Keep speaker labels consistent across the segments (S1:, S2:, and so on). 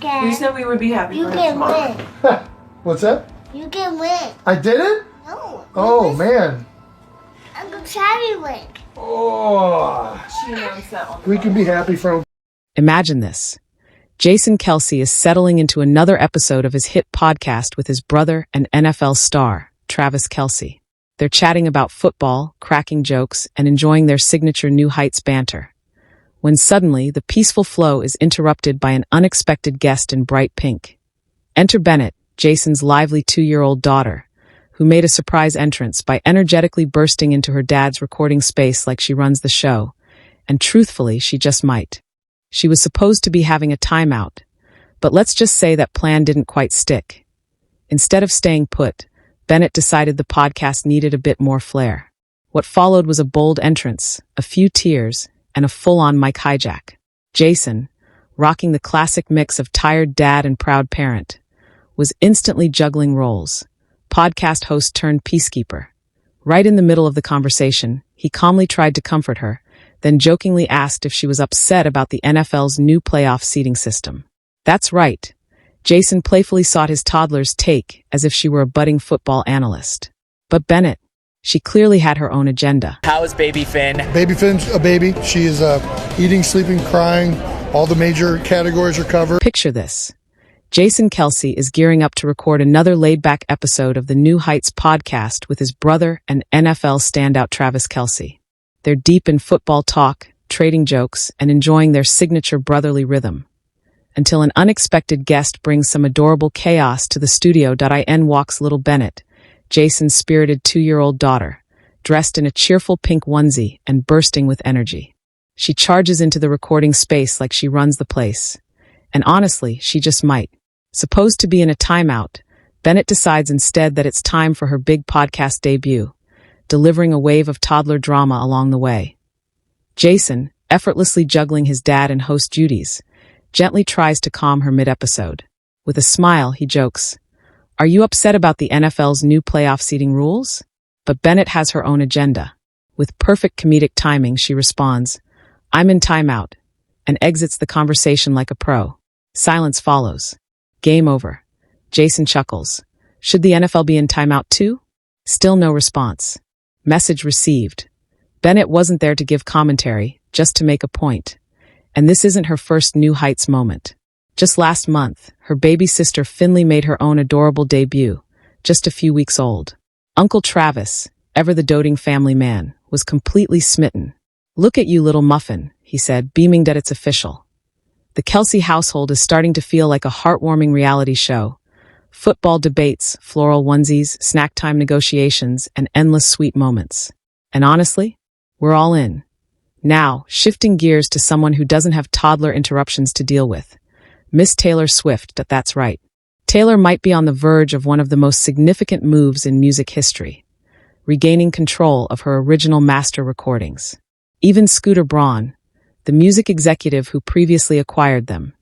S1: We said we would be happy
S2: You
S1: for him
S2: can
S1: tomorrow.
S2: win.
S3: What's that?
S2: You can win.
S3: I did it?
S2: No.
S3: Oh, man.
S2: Uncle Charlie win.
S3: Oh.
S1: She announced that on the
S3: We
S1: phone.
S3: can be happy for him.
S4: Imagine this. Jason Kelce is settling into another episode of his hit podcast with his brother and NFL star, Travis Kelce. They're chatting about football, cracking jokes, and enjoying their signature New Heights banter. When suddenly, the peaceful flow is interrupted by an unexpected guest in bright pink. Enter Bennett, Jason's lively 2-year-old daughter, who made a surprise entrance by energetically bursting into her dad's recording space like she runs the show. And truthfully, she just might. She was supposed to be having a timeout, but let's just say that plan didn't quite stick. Instead of staying put, Bennett decided the podcast needed a bit more flair. What followed was a bold entrance, a few tears, and a full-on mic hijack. Jason, rocking the classic mix of tired dad and proud parent, was instantly juggling roles. Podcast host turned peacekeeper. Right in the middle of the conversation, he calmly tried to comfort her, then jokingly asked if she was upset about the NFL's new playoff seeding system. That's right. Jason playfully sought his toddler's take as if she were a budding football analyst. But Bennett, she clearly had her own agenda.
S5: How is baby Finn?
S3: Baby Finn's a baby. She is eating, sleeping, crying. All the major categories are covered.
S4: Picture this. Jason Kelce is gearing up to record another laid-back episode of the New Heights podcast with his brother and NFL standout Travis Kelce. They're deep in football talk, trading jokes, and enjoying their signature brotherly rhythm. Until an unexpected guest brings some adorable chaos to the studio. In walks little Bennett, Jason's spirited 2-year-old daughter, dressed in a cheerful pink onesie and bursting with energy. She charges into the recording space like she runs the place. And honestly, she just might. Supposed to be in a timeout, Bennett decides instead that it's time for her big podcast debut, delivering a wave of toddler drama along the way. Jason, effortlessly juggling his dad and host duties, gently tries to calm her mid-episode. With a smile, he jokes, "Are you upset about the NFL's new playoff seeding rules?" But Bennett has her own agenda. With perfect comedic timing, she responds, "I'm in timeout," and exits the conversation like a pro. Silence follows. Game over. Jason chuckles. Should the NFL be in timeout too? Still no response. Message received. Bennett wasn't there to give commentary, just to make a point. And this isn't her first New Heights moment. Just last month, her baby sister Finley made her own adorable debut, just a few weeks old. Uncle Travis, ever the doting family man, was completely smitten. "Look at you, little muffin," he said, beaming that it's official. The Kelce household is starting to feel like a heartwarming reality show. Football debates, floral onesies, snack time negotiations, and endless sweet moments. And honestly, we're all in. Now, shifting gears to someone who doesn't have toddler interruptions to deal with. Miss Taylor Swift, that's right. Taylor might be on the verge of one of the most significant moves in music history, regaining control of her original master recordings. Even Scooter Braun, the music executive who previously acquired them,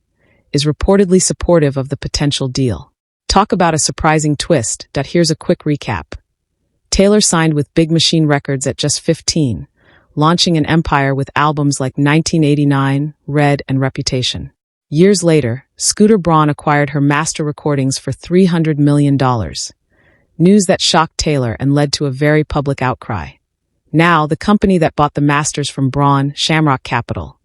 S4: is reportedly supportive of the potential deal. Talk about a surprising twist. Here's a quick recap. Taylor signed with Big Machine Records at just 15, launching an empire with albums like 1989, Red, and Reputation. Years later, Scooter Braun acquired her master recordings for $300 million. News that shocked Taylor and led to a very public outcry. Now, the company that bought the masters from Braun, Shamrock Capital,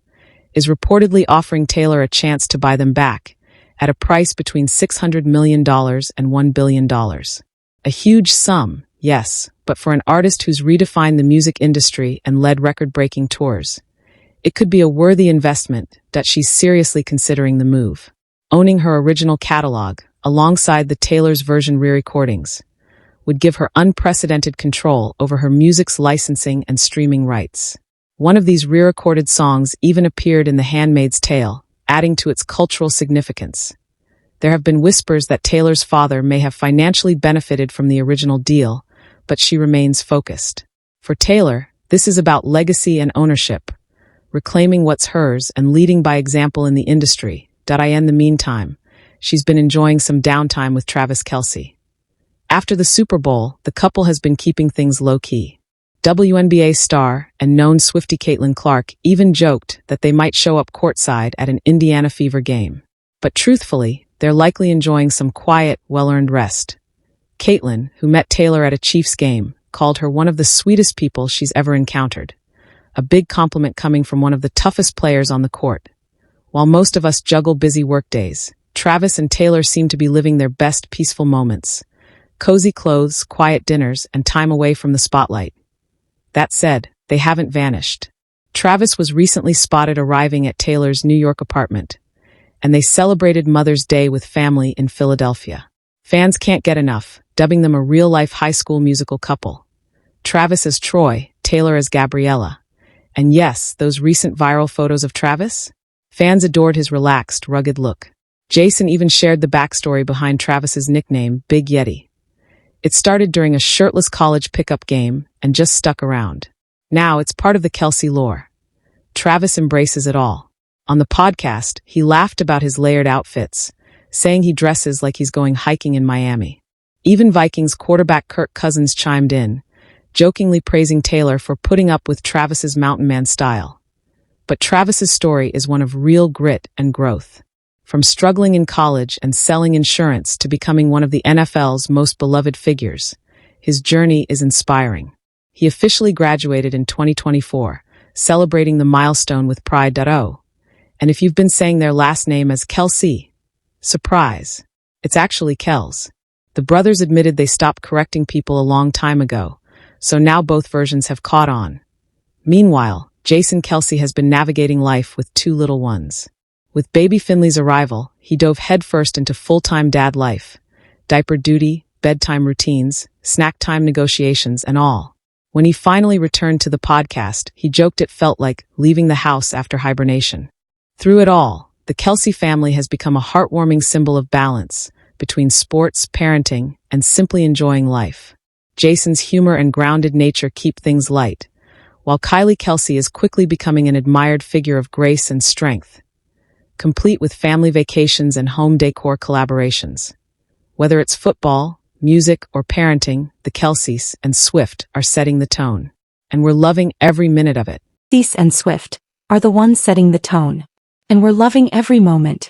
S4: is reportedly offering Taylor a chance to buy them back at a price between $600 million and $1 billion. A huge sum, yes, but for an artist who's redefined the music industry and led record-breaking tours, it could be a worthy investment. She's seriously considering the move. Owning her original catalog, alongside the Taylor's version re-recordings, would give her unprecedented control over her music's licensing and streaming rights. One of these re-recorded songs even appeared in The Handmaid's Tale, adding to its cultural significance. There have been whispers that Taylor's father may have financially benefited from the original deal, but she remains focused. For Taylor, this is about legacy and ownership, reclaiming what's hers and leading by example in the industry. In the meantime, she's been enjoying some downtime with Travis Kelce. After the Super Bowl, the couple has been keeping things low-key. WNBA star and known Swiftie Caitlin Clark even joked that they might show up courtside at an Indiana Fever game. But truthfully, they're likely enjoying some quiet, well-earned rest. Caitlin, who met Taylor at a Chiefs game, called her one of the sweetest people she's ever encountered. A big compliment coming from one of the toughest players on the court. While most of us juggle busy workdays, Travis and Taylor seem to be living their best peaceful moments. Cozy clothes, quiet dinners, and time away from the spotlight. That said, they haven't vanished. Travis was recently spotted arriving at Taylor's New York apartment, and they celebrated Mother's Day with family in Philadelphia. Fans can't get enough, dubbing them a real-life high school musical couple. Travis as Troy, Taylor as Gabriella. And yes, those recent viral photos of Travis? Fans adored his relaxed, rugged look. Jason even shared the backstory behind Travis's nickname, Big Yeti. It started during a shirtless college pickup game and just stuck around. Now it's part of the Kelce lore. Travis embraces it all. On the podcast, he laughed about his layered outfits, saying he dresses like he's going hiking in Miami. Even Vikings quarterback Kirk Cousins chimed in, jokingly praising Taylor for putting up with Travis's mountain man style. But Travis's story is one of real grit and growth. From struggling in college and selling insurance to becoming one of the NFL's most beloved figures, his journey is inspiring. He officially graduated in 2024, celebrating the milestone with pride. And if you've been saying their last name as Kelce, surprise, it's actually Kels. The brothers admitted they stopped correcting people a long time ago, so now both versions have caught on. Meanwhile, Jason Kelce has been navigating life with two little ones. With baby Finley's arrival, he dove headfirst into full-time dad life. Diaper duty, bedtime routines, snack time negotiations, and all. When he finally returned to the podcast, he joked it felt like leaving the house after hibernation. Through it all, the Kelce family has become a heartwarming symbol of balance between sports, parenting, and simply enjoying life. Jason's humor and grounded nature keep things light, while Kylie Kelce is quickly becoming an admired figure of grace and strength, complete with family vacations and home decor collaborations. Whether it's football, music, or parenting, the Kelces and Swift are setting the tone, and we're loving every minute of it.
S5: Cease and Swift are the ones setting the tone, and we're loving every moment.